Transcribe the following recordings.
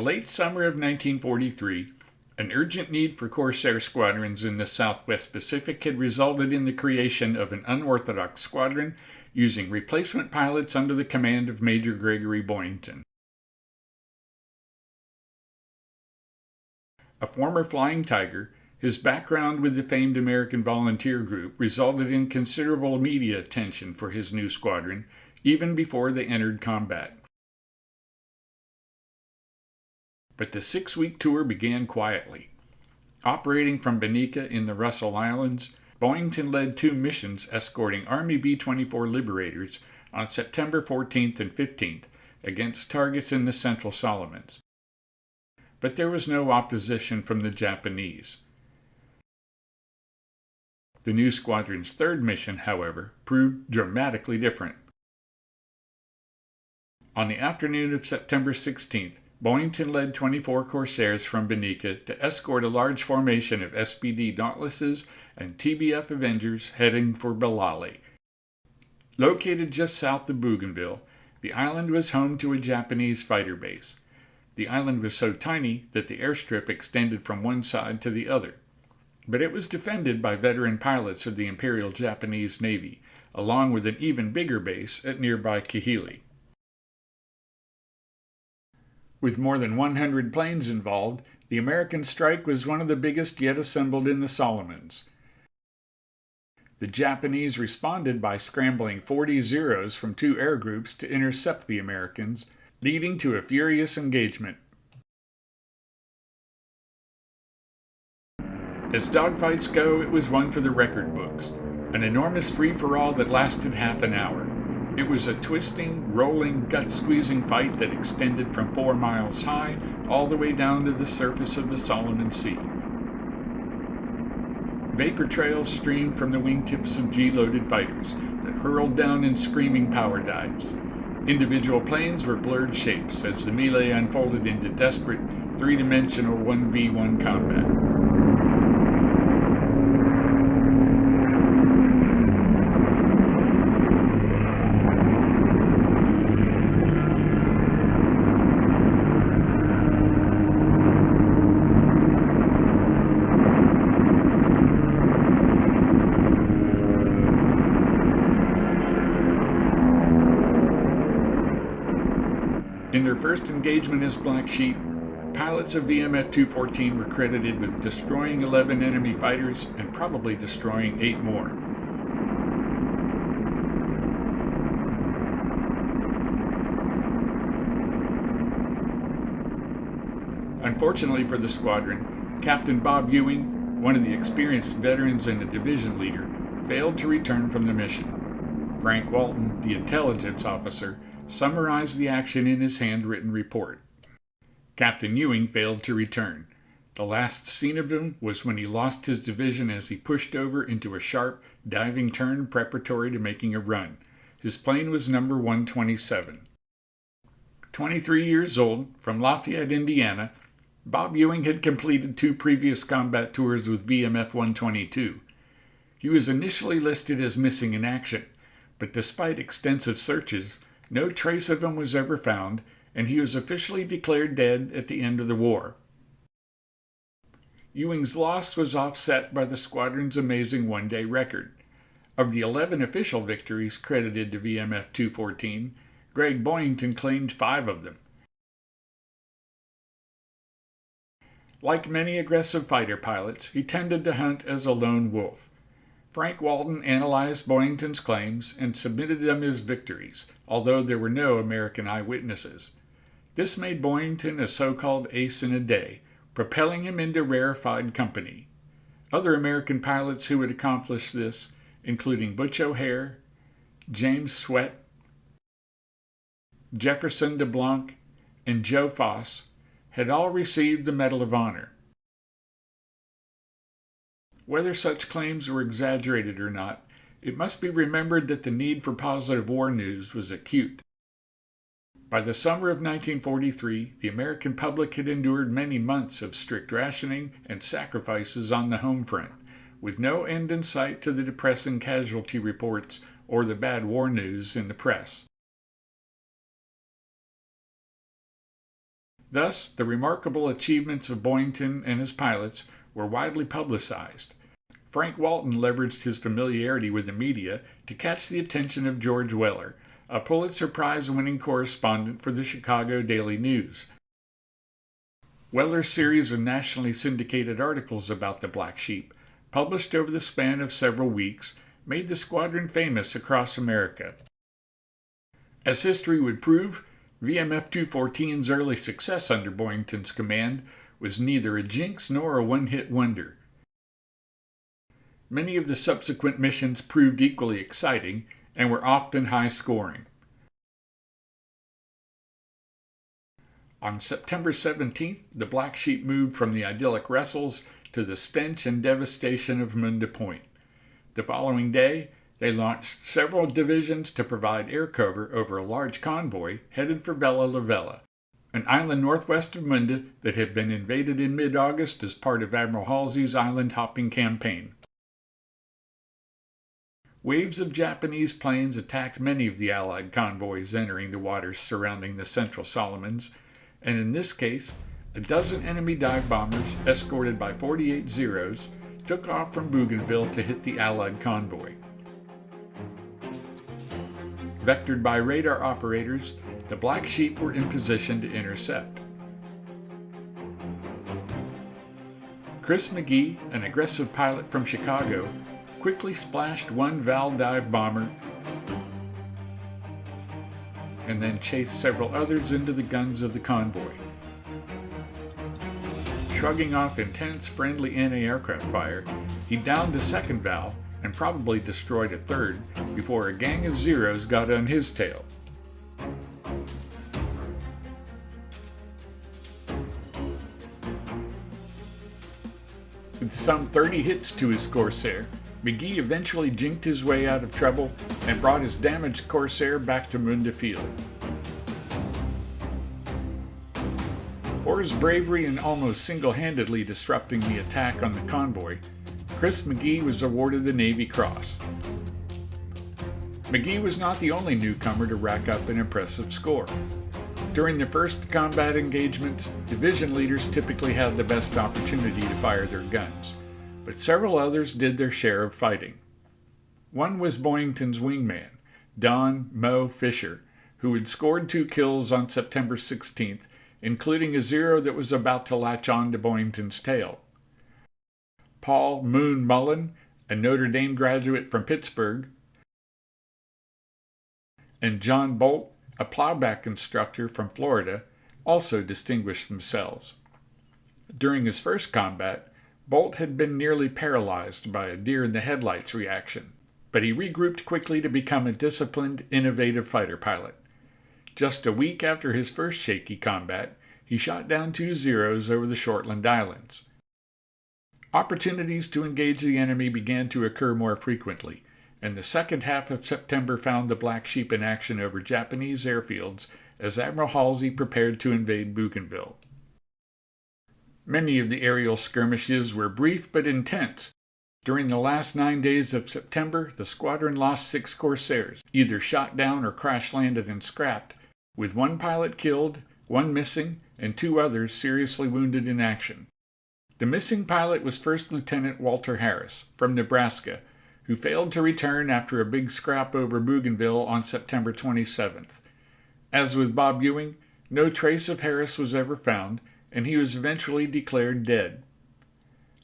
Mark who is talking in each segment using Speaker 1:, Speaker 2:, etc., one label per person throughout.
Speaker 1: late summer of 1943, an urgent need for Corsair squadrons in the Southwest Pacific had resulted in the creation of an unorthodox squadron using replacement pilots under the command of Major Gregory Boyington. A former Flying Tiger, his background with the famed American Volunteer Group resulted in considerable media attention for his new squadron, even before they entered combat. But the 6-week tour began quietly. Operating from Bonica in the Russell Islands, Boyington led 2 missions escorting Army B-24 Liberators on September 14th and 15th against targets in the Central Solomons. But there was no opposition from the Japanese. The new squadron's 3rd mission, however, proved dramatically different. On the afternoon of September 16th, Boyington led 24 Corsairs from Bonica to escort a large formation of SPD Dauntlesses and TBF Avengers heading for Balali. Located just south of Bougainville, the island was home to a Japanese fighter base. The island was so tiny that the airstrip extended from one side to the other, but it was defended by veteran pilots of the Imperial Japanese Navy, along with an even bigger base at nearby Kahili. With more than 100 planes involved, the American strike was one of the biggest yet assembled in the Solomons. The Japanese responded by scrambling 40 Zeros from 2 air groups to intercept the Americans, leading to a furious engagement. As dogfights go, it was one for the record books, an enormous free-for-all that lasted half an hour. It was a twisting, rolling, gut-squeezing fight that extended from 4 miles high all the way down to the surface of the Solomon Sea. Vapor trails streamed from the wingtips of G-loaded fighters that hurled down in screaming power dives. Individual planes were blurred shapes as the melee unfolded into desperate, 3-dimensional 1v1 combat. In their first engagement as Black Sheep, pilots of VMF-214 were credited with destroying 11 enemy fighters and probably destroying 8 more. Unfortunately for the squadron, Captain Bob Ewing, one of the experienced veterans and a division leader, failed to return from the mission. Frank Walton, the intelligence officer, summarized the action in his handwritten report. Captain Ewing failed to return. The last seen of him was when he lost his division as he pushed over into a sharp, diving turn preparatory to making a run. His plane was number 127. 23 years old, from Lafayette, Indiana, Bob Ewing had completed 2 previous combat tours with VMF-122. He was initially listed as missing in action, but despite extensive searches, no trace of him was ever found, and he was officially declared dead at the end of the war. Ewing's loss was offset by the squadron's amazing one-day record. Of the 11 official victories credited to VMF-214, Greg Boyington claimed 5 of them. Like many aggressive fighter pilots, he tended to hunt as a lone wolf. Frank Walton analyzed Boyington's claims and submitted them as victories, although there were no American eyewitnesses. This made Boyington a so-called ace in a day, propelling him into rarefied company. Other American pilots who had accomplished this, including Butch O'Hare, James Sweat, Jefferson DeBlanc, and Joe Foss, had all received the Medal of Honor. Whether such claims were exaggerated or not, it must be remembered that the need for positive war news was acute. By the summer of 1943, the American public had endured many months of strict rationing and sacrifices on the home front, with no end in sight to the depressing casualty reports or the bad war news in the press. Thus, the remarkable achievements of Boyington and his pilots were widely publicized. Frank Walton leveraged his familiarity with the media to catch the attention of George Weller, a Pulitzer Prize-winning correspondent for the Chicago Daily News. Weller's series of nationally syndicated articles about the Black Sheep, published over the span of several weeks, made the squadron famous across America. As history would prove, VMF-214's early success under Boyington's command was neither a jinx nor a one-hit wonder. Many of the subsequent missions proved equally exciting and were often high-scoring. On September 17th, the Black Sheep moved from the idyllic wrestles to the stench and devastation of Munda Point. The following day, they launched several divisions to provide air cover over a large convoy headed for Vella La Vella, an island northwest of Munda that had been invaded in mid-August as part of Admiral Halsey's island-hopping campaign. Waves of Japanese planes attacked many of the Allied convoys entering the waters surrounding the Central Solomons, and in this case, a dozen enemy dive bombers, escorted by 48 Zeros, took off from Bougainville to hit the Allied convoy. Vectored by radar operators, the Black Sheep were in position to intercept. Chris McGee, an aggressive pilot from Chicago, quickly splashed one Val dive bomber and then chased several others into the guns of the convoy. Shrugging off intense friendly anti-aircraft fire, he downed a second Val and probably destroyed a third before a gang of Zeros got on his tail. With some 30 hits to his Corsair, McGee eventually jinked his way out of trouble and brought his damaged Corsair back to Munda Field. For his bravery in almost single-handedly disrupting the attack on the convoy, Chris McGee was awarded the Navy Cross. McGee was not the only newcomer to rack up an impressive score. During the first combat engagements, division leaders typically had the best opportunity to fire their guns, but several others did their share of fighting. One was Boyington's wingman, Don Mo Fisher, who had scored 2 kills on September 16th, including a Zero that was about to latch on to Boyington's tail. Paul Moon Mullen, a Notre Dame graduate from Pittsburgh, and John Bolt, a plowback instructor from Florida, also distinguished themselves. During his first combat, Bolt had been nearly paralyzed by a deer-in-the-headlights reaction, but he regrouped quickly to become a disciplined, innovative fighter pilot. Just a week after his first shaky combat, he shot down 2 Zeros over the Shortland Islands. Opportunities to engage the enemy began to occur more frequently, and the second half of September found the Black Sheep in action over Japanese airfields as Admiral Halsey prepared to invade Bougainville. Many of the aerial skirmishes were brief but intense. During the last 9 days of September, the squadron lost 6 Corsairs, either shot down or crash-landed and scrapped, with 1 pilot killed, 1 missing, and 2 others seriously wounded in action. The missing pilot was First Lieutenant Walter Harris, from Nebraska, who failed to return after a big scrap over Bougainville on September 27th. As with Bob Ewing, no trace of Harris was ever found, and he was eventually declared dead.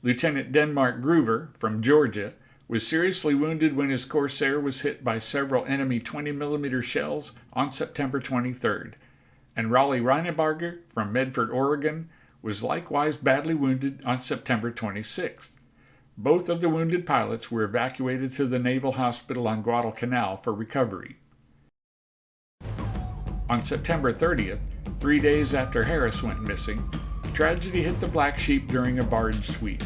Speaker 1: Lieutenant Denmark Groover, from Georgia, was seriously wounded when his Corsair was hit by several enemy 20mm shells on September 23rd, and Raleigh Reinebarger, from Medford, Oregon, was likewise badly wounded on September 26th. Both of the wounded pilots were evacuated to the Naval Hospital on Guadalcanal for recovery. On September 30th, 3 days after Harris went missing, tragedy hit the Black Sheep during a barge sweep.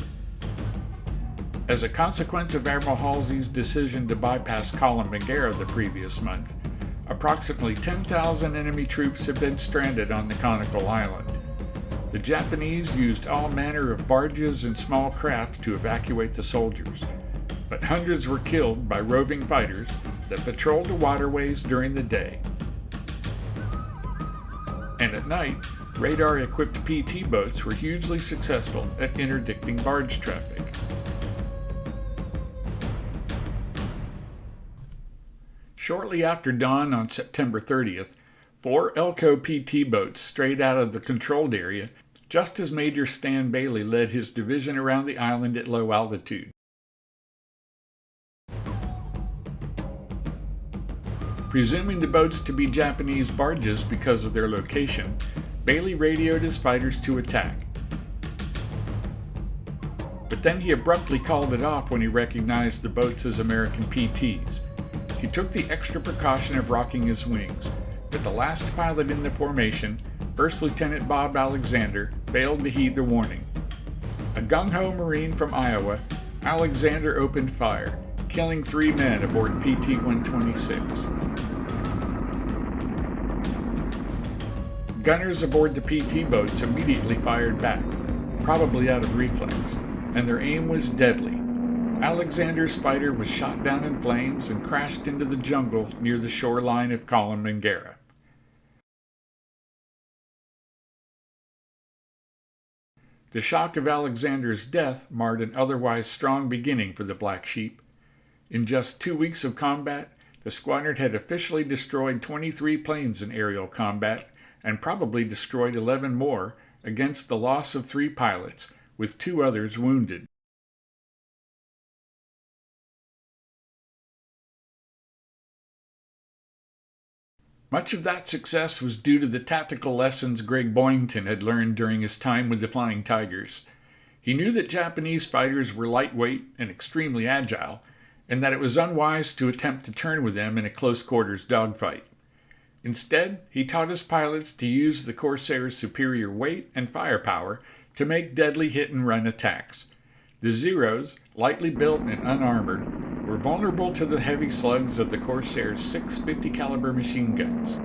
Speaker 1: As a consequence of Admiral Halsey's decision to bypass Colin McGarrah the previous month, approximately 10,000 enemy troops had been stranded on the conical island. The Japanese used all manner of barges and small craft to evacuate the soldiers, but hundreds were killed by roving fighters that patrolled the waterways during the day. And at night, radar-equipped PT boats were hugely successful at interdicting barge traffic. Shortly after dawn on September 30th, 4 Elco PT boats strayed out of the controlled area just as Major Stan Bailey led his division around the island at low altitude. Presuming the boats to be Japanese barges because of their location, Bailey radioed his fighters to attack. But then he abruptly called it off when he recognized the boats as American PTs. He took the extra precaution of rocking his wings, but the last pilot in the formation, First Lieutenant Bob Alexander, failed to heed the warning. A gung-ho Marine from Iowa, Alexander opened fire, killing 3 men aboard PT-126. Gunners aboard the PT boats immediately fired back, probably out of reflex, and their aim was deadly. Alexander's fighter was shot down in flames and crashed into the jungle near the shoreline of Kolomanguera. The shock of Alexander's death marred an otherwise strong beginning for the Black Sheep. In just 2 weeks of combat, the squadron had officially destroyed 23 planes in aerial combat and probably destroyed 11 more against the loss of 3 pilots, with 2 others wounded. Much of that success was due to the tactical lessons Greg Boyington had learned during his time with the Flying Tigers. He knew that Japanese fighters were lightweight and extremely agile, and that it was unwise to attempt to turn with them in a close-quarters dogfight. Instead, he taught his pilots to use the Corsairs' superior weight and firepower to make deadly hit-and-run attacks. The Zeros, lightly built and unarmored, were vulnerable to the heavy slugs of the Corsairs' 650 caliber machine guns.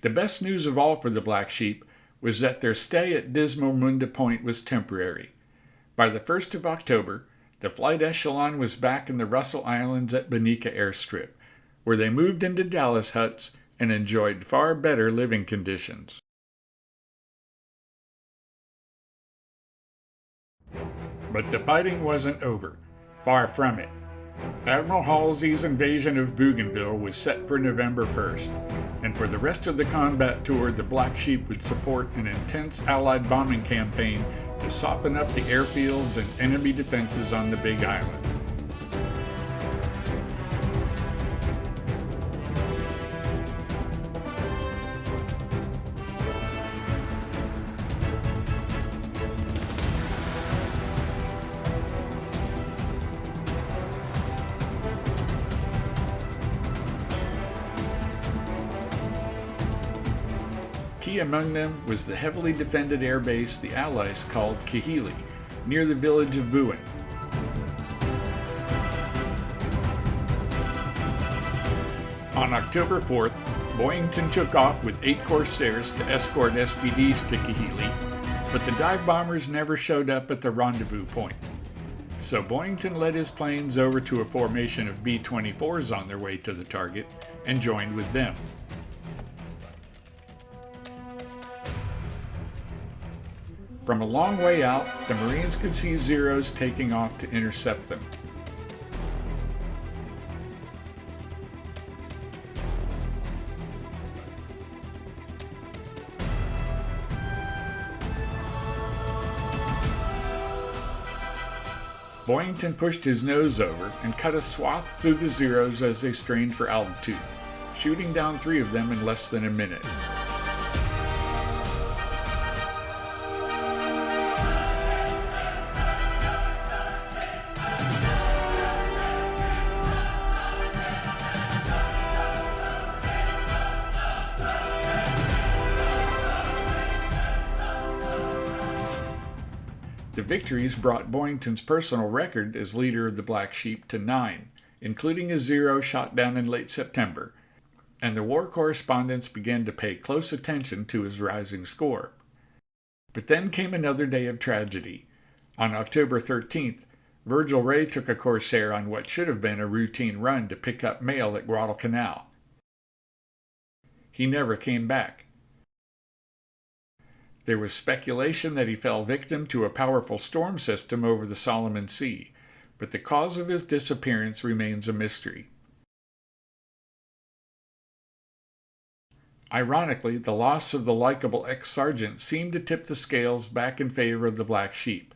Speaker 1: The best news of all for the Black Sheep was that their stay at Dismal Munda Point was temporary. By the 1st of October, the flight echelon was back in the Russell Islands at Bonica Airstrip, where they moved into Dallas huts and enjoyed far better living conditions. But the fighting wasn't over. Far from it. Admiral Halsey's invasion of Bougainville was set for November 1st, and for the rest of the combat tour, the Black Sheep would support an intense Allied bombing campaign to soften up the airfields and enemy defenses on the Big Island. Key among them was the heavily defended airbase the Allies called Kahili, near the village of Buin. On October 4th, Boyington took off with 8 Corsairs to escort SPDs to Kahili, but the dive bombers never showed up at the rendezvous point. So Boyington led his planes over to a formation of B-24s on their way to the target and joined with them. From a long way out, the Marines could see Zeros taking off to intercept them. Boyington pushed his nose over and cut a swath through the Zeros as they strained for altitude, shooting down 3 of them in less than a minute. The victories brought Boyington's personal record as leader of the Black Sheep to 9, including a Zero shot down in late September, and the war correspondents began to pay close attention to his rising score. But then came another day of tragedy. On October 13th, Virgil Ray took a Corsair on what should have been a routine run to pick up mail at Guadalcanal. He never came back. There was speculation that he fell victim to a powerful storm system over the Solomon Sea, but the cause of his disappearance remains a mystery. Ironically, the loss of the likable ex-sergeant seemed to tip the scales back in favor of the Black Sheep.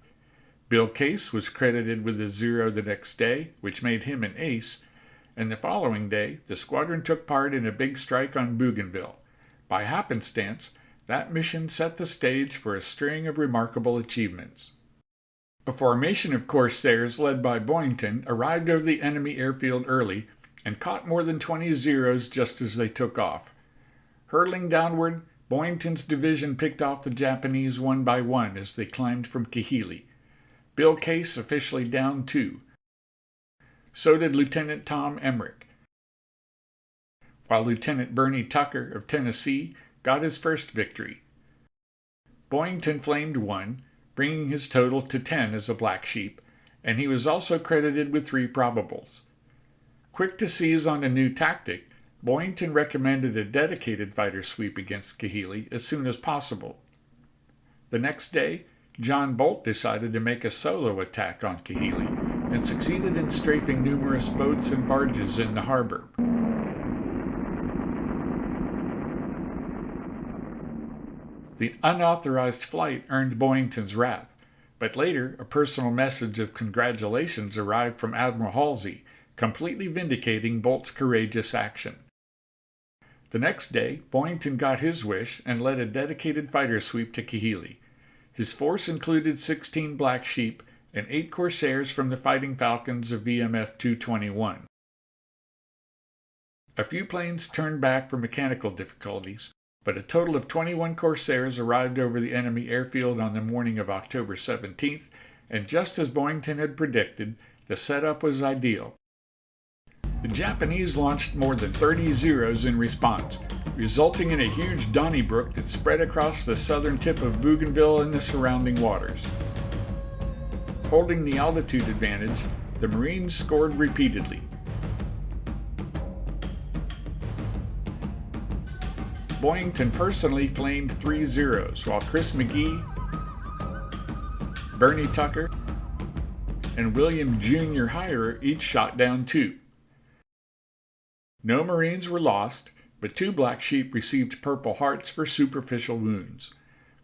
Speaker 1: Bill Case was credited with a 0 the next day, which made him an ace, and the following day, the squadron took part in a big strike on Bougainville. By happenstance, that mission set the stage for a string of remarkable achievements. A formation of Corsairs led by Boyington arrived over the enemy airfield early and caught more than 20 Zeros just as they took off. Hurtling downward, Boyington's division picked off the Japanese one by one as they climbed from Kahili. Bill Case officially downed 2. So did Lieutenant Tom Emmerich, while Lieutenant Bernie Tucker of Tennessee got his first victory. Boyington flamed 1, bringing his total to 10 as a Black Sheep, and he was also credited with 3 probables. Quick to seize on a new tactic, Boyington recommended a dedicated fighter sweep against Kahili as soon as possible. The next day, John Bolt decided to make a solo attack on Kahili and succeeded in strafing numerous boats and barges in the harbor. The unauthorized flight earned Boyington's wrath, but later a personal message of congratulations arrived from Admiral Halsey, completely vindicating Bolt's courageous action. The next day, Boyington got his wish and led a dedicated fighter sweep to Kahili. His force included 16 Black Sheep and 8 Corsairs from the Fighting Falcons of VMF-214. A few planes turned back for mechanical difficulties, but a total of 21 Corsairs arrived over the enemy airfield on the morning of October 17th, and just as Boyington had predicted, the setup was ideal. The Japanese launched more than 30 Zeros in response, resulting in a huge Donnybrook that spread across the southern tip of Bougainville and the surrounding waters. Holding the altitude advantage, the Marines scored repeatedly. Boyington personally flamed 3 Zeros, while Chris McGee, Bernie Tucker, and William Jr. Hyer each shot down 2. No Marines were lost, but 2 Black Sheep received Purple Hearts for superficial wounds.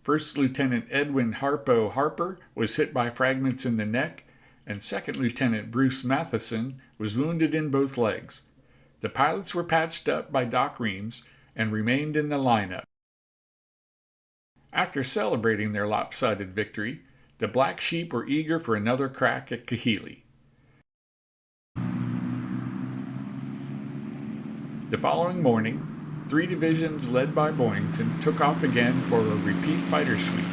Speaker 1: First Lieutenant Edwin Harpo Harper was hit by fragments in the neck, and Second Lieutenant Bruce Matheson was wounded in both legs. The pilots were patched up by Doc Reams and remained in the lineup. After celebrating their lopsided victory, the Black Sheep were eager for another crack at Kahili. The following morning, 3 divisions led by Boyington took off again for a repeat fighter sweep.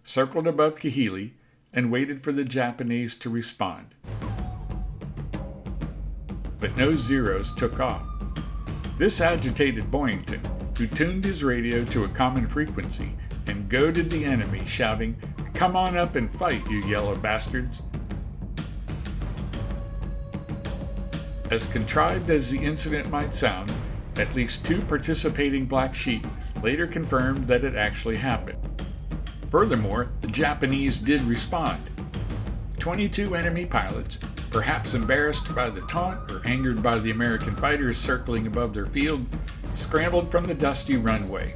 Speaker 1: Circled above Kahili and waited for the Japanese to respond. But no Zeros took off. This agitated Boyington, who tuned his radio to a common frequency and goaded the enemy, shouting, "Come on up and fight, you yellow bastards!" As contrived as the incident might sound, at least 2 participating Black Sheep later confirmed that it actually happened. Furthermore, the Japanese did respond. 22 enemy pilots, perhaps embarrassed by the taunt or angered by the American fighters circling above their field, scrambled from the dusty runway.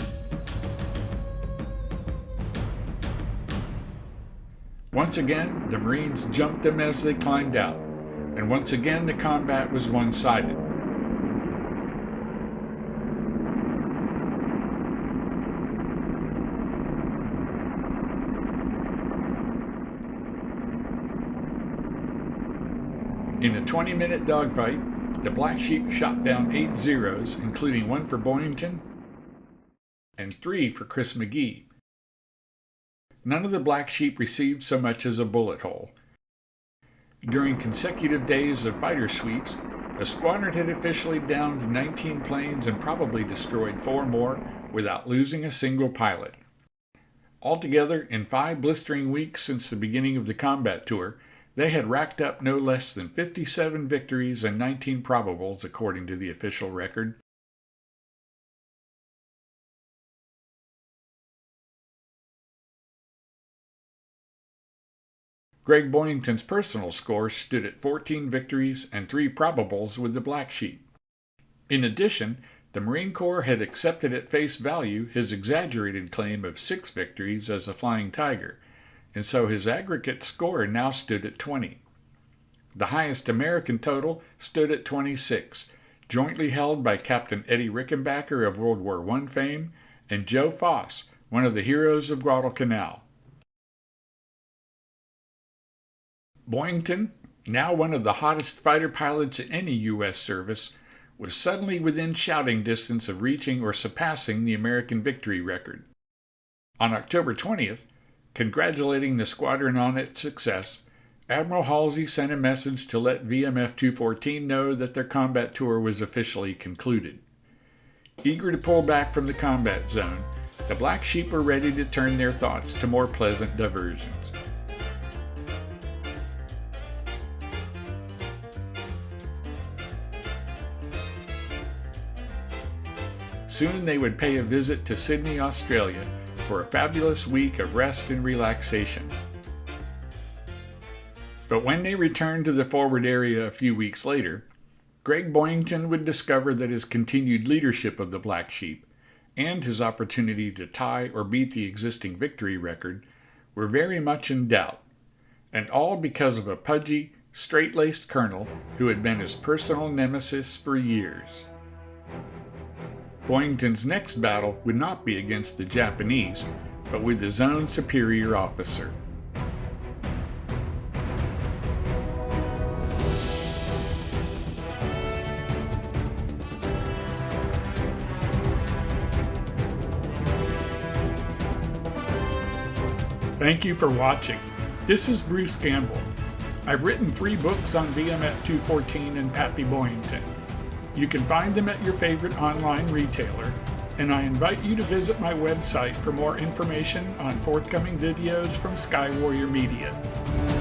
Speaker 1: Once again, the Marines jumped them as they climbed out, and once again the combat was one-sided. In a 20-minute dogfight, the Black Sheep shot down 8 Zeros, including 1 for Boyington and 3 for Chris McGee. None of the Black Sheep received so much as a bullet hole. During consecutive days of fighter sweeps, the squadron had officially downed 19 planes and probably destroyed 4 more without losing a single pilot. Altogether, in 5 blistering weeks since the beginning of the combat tour, they had racked up no less than 57 victories and 19 probables, according to the official record. Greg Boyington's personal score stood at 14 victories and 3 probables with the Black Sheep. In addition, the Marine Corps had accepted at face value his exaggerated claim of 6 victories as a Flying Tiger, and so his aggregate score now stood at 20. The highest American total stood at 26, jointly held by Captain Eddie Rickenbacker of World War I fame and Joe Foss, one of the heroes of Guadalcanal. Boyington, now one of the hottest fighter pilots in any U.S. service, was suddenly within shouting distance of reaching or surpassing the American victory record. On October 20th, congratulating the squadron on its success, Admiral Halsey sent a message to let VMF-214 know that their combat tour was officially concluded. Eager to pull back from the combat zone, the Black Sheep were ready to turn their thoughts to more pleasant diversions. Soon they would pay a visit to Sydney, Australia, for a fabulous week of rest and relaxation. But when they returned to the forward area a few weeks later, Greg Boyington would discover that his continued leadership of the Black Sheep and his opportunity to tie or beat the existing victory record were very much in doubt, and all because of a pudgy, straight-laced colonel who had been his personal nemesis for years. Boyington's next battle would not be against the Japanese, but with his own superior officer. Thank you for watching. This is Bruce Gamble. I've written 3 books on VMF-214 and Pappy Boyington. You can find them at your favorite online retailer, and I invite you to visit my website for more information on forthcoming videos from Skywarrior Media.